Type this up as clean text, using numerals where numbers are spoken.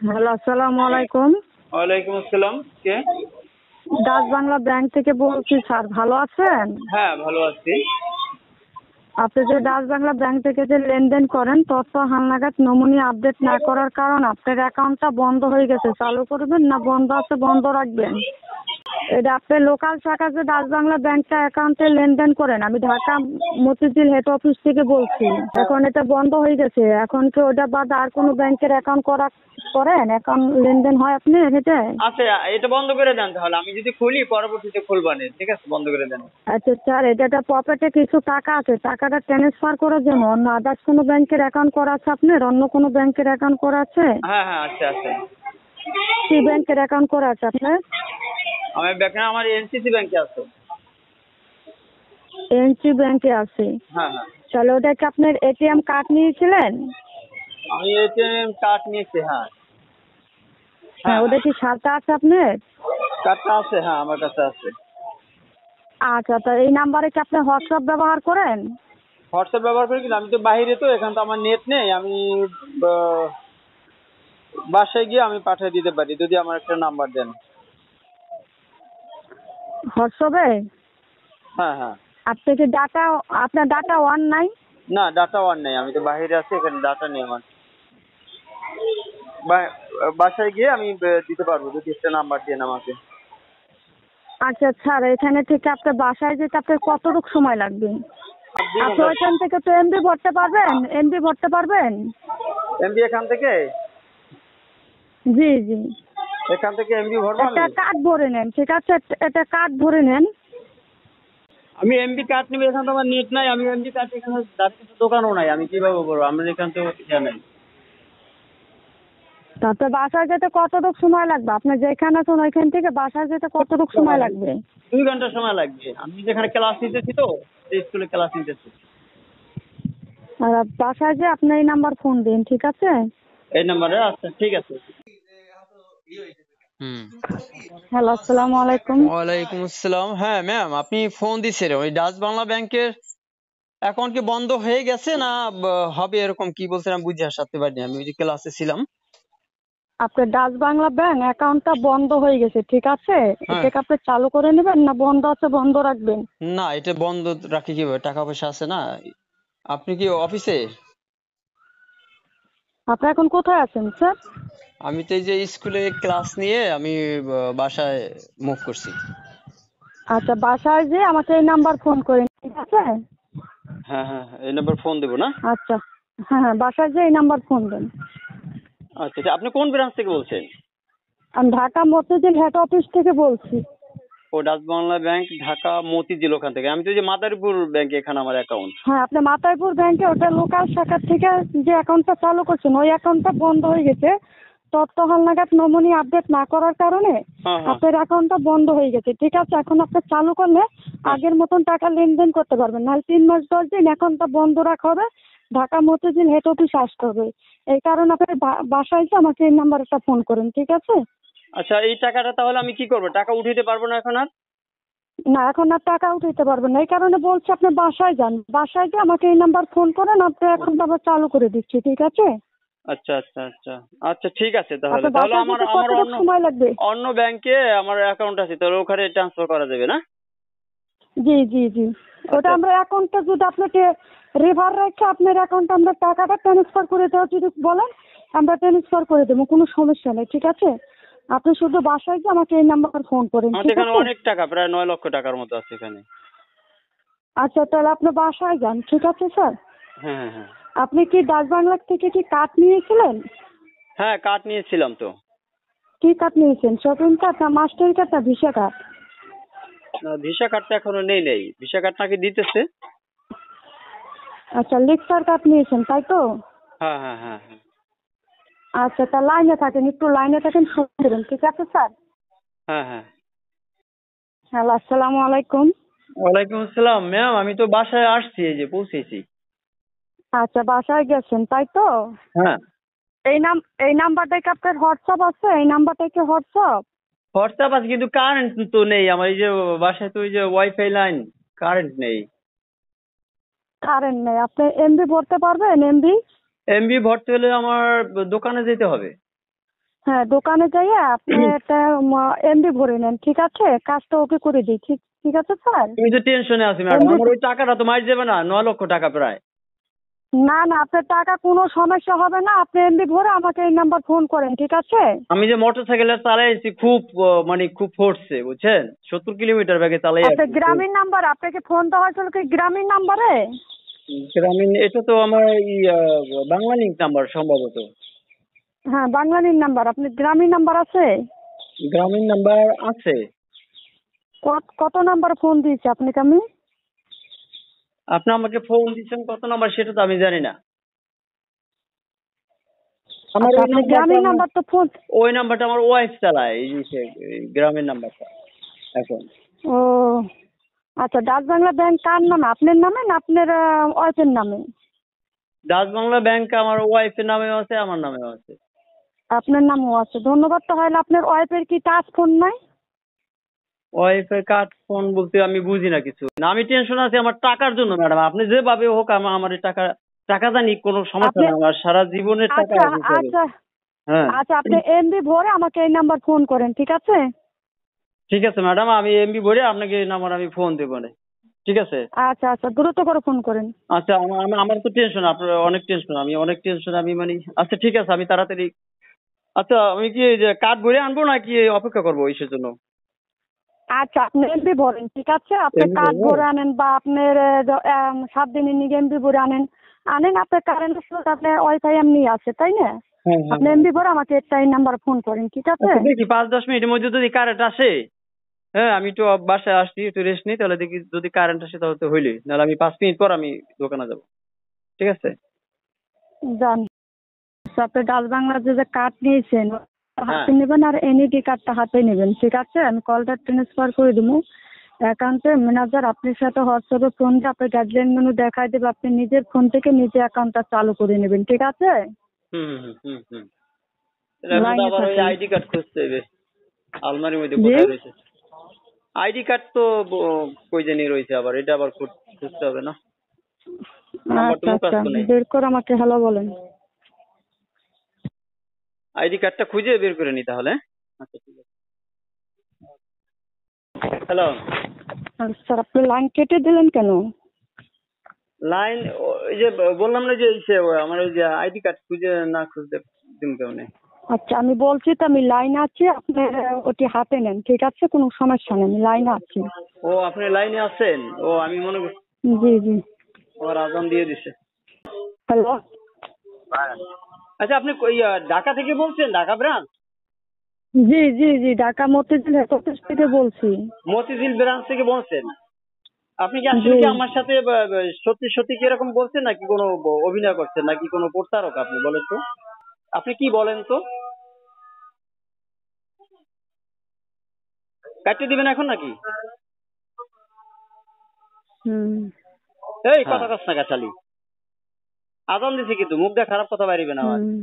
Hello, আসসালামু আলাইকুম। ওয়ালাইকুম আসসালাম। কে? ডাচ বাংলা ব্যাংক থেকে বলছি স্যার, ভালো আছেন? হ্যাঁ, ভালো আছি। আপনি যে ডাচ বাংলা ব্যাংক থেকে যে লেনদেন করেন তথ্য হালনাগাদ নমুনি আপডেট না করার কারণ আপনার অ্যাকাউন্টটা বন্ধ হয়ে গেছে। চালু করবেন না বন্ধ আছে বন্ধ রাখবেন? এটা আপনি লোকাল শাখা যে ডাচ বাংলা ব্যাংকটা অ্যাকাউন্টে লেনদেন করেন, আমি ঢাকা মতিঝিল হেড অফিস থেকে বলছি। এখন এটা বন্ধ হয়ে গেছে। এখন কি ওটা বাদ আর কোনো ব্যাংকের অ্যাকাউন্ট করেন? অ্যাকাউন্ট লেনদেন হয় আপনি এটা? আচ্ছা, এটা বন্ধ করে দেন তাহলে। আমি যদি খুলি পরবর্তীতে খুলবানে। ঠিক আছে, বন্ধ করে দেন। আচ্ছা স্যার, এটা পকেটে কিছু টাকা আছে, টাকাটা ট্রান্সফার করার জন্য অন্য আদার্স কোনো ব্যাংকের অ্যাকাউন্ট করা আছে আপনার? অন্য কোনো ব্যাংকের অ্যাকাউন্ট করা আছে? হ্যাঁ হ্যাঁ, আচ্ছা আচ্ছা। কি ব্যাংকের অ্যাকাউন্ট করা আছে আপনার? আমার এনসিসি ব্যাংকে আছে। এনসি ব্যাংকে আছে? হ্যাঁ হ্যাঁ। তাহলে ওটা কি আপনার এটিএম কার্ড নিয়েছিলেন? আমি এটিএম কার্ড নিয়েছি। হ্যাঁ হ্যাঁ, ওটা কি সাথে আছে আপনার? কার্ডটা আছে। হ্যাঁ, আমার কাছে আছে। আচ্ছা, তা এই নাম্বারে কি আপনি হোয়াটসঅ্যাপ ব্যবহার করেন? হোয়াটসঅ্যাপ ব্যবহার করি, কিন্তু আমি তো বাইরে, তো এখানে তো আমার নেট নেই। আমি আহ, বাসায় গিয়ে আমি পাঠিয়ে দিতে পারি যদি আমার একটা নাম্বার দেন। হোয়াটসঅ্যাপে? হ্যাঁ হ্যাঁ। আপনার ডাটা অন নাই? না, ডাটা অন নেই। আমি তো বাইরে আছি, এখানে ডাটা নেই আমার। বাসায় গিয়ে আমি দিতে পারবো যদি একটা নাম্বার দেন আমাকে। আচ্ছা স্যার, এখানে থেকে আপনার বাসায় যেতে আপনার কতটুকু সময় লাগবে? আপনি ওইখান থেকে তো এমবি ভরতে পারবেন? এমবি ভরতে পারবেন? এমবি এখান থেকে? জি জি। এখান থেকে এমবি ভরবো একটা আমি? কার্ড ভরে নেন, ঠিক আছে? একটা কার্ড ভরে নেন। আমি এমবি কার্ড নিবো, এখানে তো আমার নেট নাই। আমি এমবি কার্ড এখানে দোকানও নাই, আমি কিভাবে করবো? আমার এখান তো ইয়ে নাই। তারপর বাসায় যেতে কতটুকু সময় লাগবে? আপনি যেখানে আছেন ওইখান থেকে বাসায় যেতে কতটুকু সময় লাগবে? 2 ঘন্টা সময় লাগবে। আমি যেখানে ক্লাস নিতেছি, তো স্কুলে ক্লাস নিতেছি। আর বাসায় যে আপনি এই নাম্বার ফোন দিন, ঠিক আছে? এই নাম্বারে? আচ্ছা, ঠিক আছে। হুম। হ্যালো, আসসালামু আলাইকুম। ওয়ালাইকুম আসসালাম। হ্যাঁ ম্যাম, আপনি ফোন দিছিলেন ওই ডাচ বাংলা ব্যাংকের অ্যাকাউন্ট কি বন্ধ হয়ে গেছে না হবে, এরকম কি বলছেন? আমি বুঝে আসতে পারিনি, আমি ওই যে ক্লাসে ছিলাম। আপনার ডাচ বাংলা ব্যাংক অ্যাকাউন্টটা বন্ধ হয়ে গেছে, ঠিক আছে? হ্যাঁ। এটাকে আপনি চালু করে নেবেন না বন্ধ আছে বন্ধ রাখবেন? না, এটা বন্ধ রাখি কিভাবে? টাকা পয়সা আছে না। আপনি কি অফিসে? আপনি এখন কোথায় আছেন স্যার? আমি তো এই যে স্কুলে ক্লাস নিয়ে আমি বাসায় মুভ করছি। আচ্ছা, বাসায় যে আমাকে এই নাম্বার ফোন করেন, ঠিক আছে? হ্যাঁ হ্যাঁ, এই নাম্বার ফোন দেবো না? আচ্ছা, হ্যাঁ হ্যাঁ, বাসায় যে এই নাম্বার ফোন দেন। আচ্ছা আচ্ছা। আপনি কোন ব্রাঞ্চ থেকে বলছেন? আমি ঢাকা মতিঝিল হেড অফিস থেকে বলছি। ও, ডাচ বাংলা ব্যাংক, ঢাকা মতিঝিল, ওখান থেকে। আমি তো এই যে মাদারীপুর ব্যাংকে এখানে আমার অ্যাকাউন্ট। হ্যাঁ, আপনি মাতাইপুর ব্যাংকে ওটা লোকাল শাখা থেকে যে অ্যাকাউন্টটা চালু করছেন ওই অ্যাকাউন্টটা বন্ধ হয়ে গেছে। তথ্য হালনাগাদ নমুনি আপডেট না করার কারণে হ্যাঁ হ্যাঁ। আপনার অ্যাকাউন্টটা বন্ধ হয়ে গেছে, ঠিক আছে? এখন আপনি চালু করলে আগের মতন টাকা লেনদেন করতে পারবেন, নাহলে 3 মাস 10 দিন অ্যাকাউন্টটা বন্ধ রাখা হবে। ঢাকা মতিঝিল হেড অফিস আসতে হবে। এই কারণে আপনি বাসায় এসে আমাকে এই নাম্বারে একটা ফোন করেন, ঠিক আছে? আচ্ছা, এই টাকাটা তাহলে আমি কি করবো? টাকা উঠাইতে পারবো না এখন আর? না, এখন আর টাকা উঠাইতে পারবেন না। এই কারণে বলছি আপনি বাসায় যান, বাসায় গিয়ে আমাকে এই নাম্বার ফোন করেন, আপনি এখন আবার চালু করে দিচ্ছি, ঠিক আছে? আচ্ছা আচ্ছা আচ্ছা। আচ্ছা ঠিক আছে, তাহলে আপনার তাহলে বাসায় আমার যেতে আমার কতটুকু অন্য সময় লাগবে? অন্য ব্যাংকে আমার অ্যাকাউন্ট আছে, তাহলে ওখানে ট্রান্সফার করা যাবে না? জি জি জি। ওটা আচ্ছা আমরা অ্যাকাউন্টটা যদি আপনাকে রিভার রেখে আপনার অ্যাকাউন্টে আমরা টাকাটা ট্রান্সফার করে দেওয়া যদি বলেন আমরা ট্রান্সফার করে দেবো, কোনো সমস্যা নেই, ঠিক আছে? আপনি শুধু বাসায় গিয়ে আমাকে এই নাম্বার ফোন করেন, আমার তো ঠিক এখানে আছে? অনেক টাকা, প্রায় 9 লক্ষ টাকার মতো আছে এখানে। আচ্ছা, তাহলে আপনি বাসায় যান, ঠিক আছে স্যার? হ্যাঁ হ্যাঁ হ্যাঁ। আপনি কি ডাচ বাংলা থেকে কি কার্ড নিয়েছিলেন? হ্যাঁ, কার্ড নিয়েছিলাম তো। কি কার্ড নিয়েছেন? শপিং কার্ড না মাস্টার কার্ড না ভিসা কার্ড? ভিসা কার্ডটা এখনো নেই। ভিসা কার্ড নাকি দিতেছে। আচ্ছা, লিক্সার কার্ড নিয়েছেন তাই তো? হ্যাঁ হ্যাঁ হ্যাঁ হ্যাঁ। আচ্ছা, তা লাইনে থাকেন, একটু লাইনে থাকেন, শুনে দেবেন, ঠিক আছে স্যার? হ্যাঁ হ্যাঁ। হ্যালো, আসসালামু আলাইকুম। ওয়ালাইকুম আসসালাম ম্যাম, আমি তো বাসায় আসছি, এই যে পৌঁছেছি। আচ্ছা, বাসায় গেছেন তাই তো? হ্যাঁ। এই নাম্বারটা কি আপনার হোয়াটসঅ্যাপ আছে? এই নাম্বারটা কি হোয়াটসঅ্যাপ? হোয়াটসঅ্যাপ আছে, কিন্তু কারেন্ট তো নেই আমার। এই যে বাসায় তো ওই যে ওয়াইফাই লাইন, কারেন্ট নেই। কারেন্ট নেই? আপনি এমবি ভরতে পারবেন? এমবি? এমবি ভরতে হলে আমার দোকানে যেতে হবে। হ্যাঁ, দোকানে যাইয়ে আপনি একটা এমবি ভরে নেন, ঠিক আছে? কাজটা ওকে করে দিই, ঠিক ঠিক আছে স্যার? তুমি তো টেনশনে আছি ম্যাডাম, এমবি, আমার ওই টাকাটা তো মার যাবে না, 9 লক্ষ টাকা প্রায়। না না, আপনার টাকা কোনো সমস্যা হবে না, আপনি এমবি ভরে আমাকে এই নাম্বার ফোন করেন, ঠিক আছে? আমি যে মোটর সাইকেলে চালাইছি খুব মানে খুব ফোর্সে, বুঝছেন, 70 কিলোমিটার বেগে চালাই আপনার আসছি খুব। গ্রামীণ নাম্বার, আপনাকে ফোন দেওয়া হয়েছিল কি গ্রামীণ নাম্বারে? গ্রামীণ, এটা তো আমার বাংলা লিঙ্ক নাম্বার সম্ভবত। হ্যাঁ, বাংলালিন নাম্বার। আপনি গ্রামীণ নাম্বার আছে? গ্রামীণ নাম্বার আছে। কত নাম্বার ফোন দিয়েছি আপনাকে আমি? আপনি আমাকে ফোন দিচ্ছেন কত নাম্বার সেটা তো আমি জানি না। আমার আচ্ছা, ওই আপনি নাম্বারটা গ্রামীণ নাম্বার তো ফোন। ওই নাম্বারটা আমার ওয়াইফ চালায়, এই যে এই গ্রামের নাম্বারটা এখন। ও আচ্ছা, ডাচ বাংলা ব্যাংক কার নামে? আপনার নামে না আপনার ওয়াইফের নামে? ডাচ বাংলা ব্যাংক আমার ওয়াইফের নামেও আছে, আমার নামেও আছে। আপনার নামও আছে, ধন্যবাদ। তাহলে আপনার ওয়াইফের কি টাচ ফোন নাই? ওয়াইফের কার্ড ফোন বলতে আমি বুঝি না কিছু না, আমি টেনশন আছি আমার টাকার জন্য ম্যাডাম। আপনি যেভাবে হোক আমার এই টাকা টাকা জানি কোনো সমস্যা আপনি না, আমার সারা জীবনের টাকা আচ্ছা দিতে হবে। আচ্ছা হ্যাঁ আচ্ছা, আপনি এমবি ভরে আমাকে এই নাম্বার ফোন করেন, ঠিক আছে? ঠিক আছে ম্যাডাম, আমি এমবি ভরে আপনাকে এই নাম্বার আমি ফোন দেবো না, ঠিক আছে? আচ্ছা আচ্ছা, দ্রুত করে ফোন করেন। আচ্ছা, আমার তো টেনশন, আপনার অনেক টেনশন, আমি অনেক টেনশন, আমি মানে আচ্ছা ঠিক আছে, আমি তাড়াতাড়ি। আচ্ছা, আমি কি এই যে কার্ড ভরে আনবো নাকি অপেক্ষা করবো ইসের জন্য? আচ্ছা, আপনি এমবি ভরেন, ঠিক আছে? আপনি এমবি কার্ড ভরবো? ভরে আনেন বা আপনার 7 দিনের নিয়ে এমবি ভরে আনেন। আনেন, আপনার কারেন্ট সোর্স, আপনার ওয়াইফাই এমনি আছে, তাই না? হ্যাঁ হ্যাঁ আপনি হ্যাঁ। এমবি ভরে আমাকে এই নাম্বার ফোন করেন, ঠিক আছে? আচ্ছা দেখি 5-10 মিনিটের মধ্যে যদি কারেন্ট আসে, হ্যাঁ আমি একটু বাসায় আসছি, একটু রেস্ট নিই, তাহলে দেখি যদি কারেন্ট আসে তাহলে তো হইলে, নাহলে আমি 5 মিনিট পর আমি দোকানে যাবো, ঠিক আছে? যান। আচ্ছা, আপনি ডাচ বাংলার যে কার্ড নিয়েছেন ওটা হ্যাঁ হাতে নেবেন আর এনইডি কার্ডটা হাতে নেবেন, ঠিক আছে? আমি কলটা ট্রান্সফার করে দেবো অ্যাকাউন্টের ম্যানেজার আপনার সাথে হোয়াটসঅ্যাপে ফোন দিয়ে আপনার গাইডলাইন মেনু দেখাই দেবে, আপনি নিজের ফোন থেকে নিজে অ্যাকাউন্টটা চালু করে নেবেন, ঠিক আছে? হুম হুম হুম হুম। তাহলে এখন তো লাইনে আবার ওই থাকেন। আইডি কার্ড খুঁজতে হবে, আলমারির মধ্যে জি। কোথায় রয়েছে আইডি কার্ড তো, কই জানি রয়েছে, আবার এটা আবার খুঁজতে হবে না, নাম্বার তো আচ্ছা আচ্ছা, মুখস্থ নেই। বের করে আমাকে হ্যালো বলেন। আইডি কার্ডটা খুঁজে বের করে নি তাহলে। আচ্ছা ঠিক আছে। হ্যালো। আর স্যার, আপনি লাইন কেটে দিলেন কেন? লাইন, ওই যে বললাম না যে আমার ওই যে আইডি কার্ড খুঁজে না খুঁজতে দিন কেমনে। আচ্ছা, আমি বলছি তো, আমি লাইন আছি, আপনি ওটি হাতে নেন, ঠিক আছে? কোনো সমস্যা নেই, আমি লাইন আছি। ও আপনি লাইনে আছেন? ও আমি মনে করছি জি জি। আমার আজান দিয়ে দিছে। হ্যালো। আচ্ছা, আপনি ঢাকা থেকে বলছেন, ঢাকা ব্রাঞ্চ? জি জি জি, ঢাকা মতিঝিল হেড অফিস থেকে বলছি। মতিঝিল ব্রাঞ্চ থেকে বলছেন? আপনি কি আসলে জি। কি আমার সাথে সত্যি সত্যি কি এরকম বলছেন, নাকি কোনো অভিনয় করছেন, নাকি কোনো প্রতারক? আপনি বলেন তো, আপনি কি বলেন তো? কাটতে দিবেন এখন নাকি? হুম। এই কথা কস না গাছালি, আজান দিছে কিন্তু মুখ দিয়ে খারাপ কথা বাইরিবে না আমার। হুম।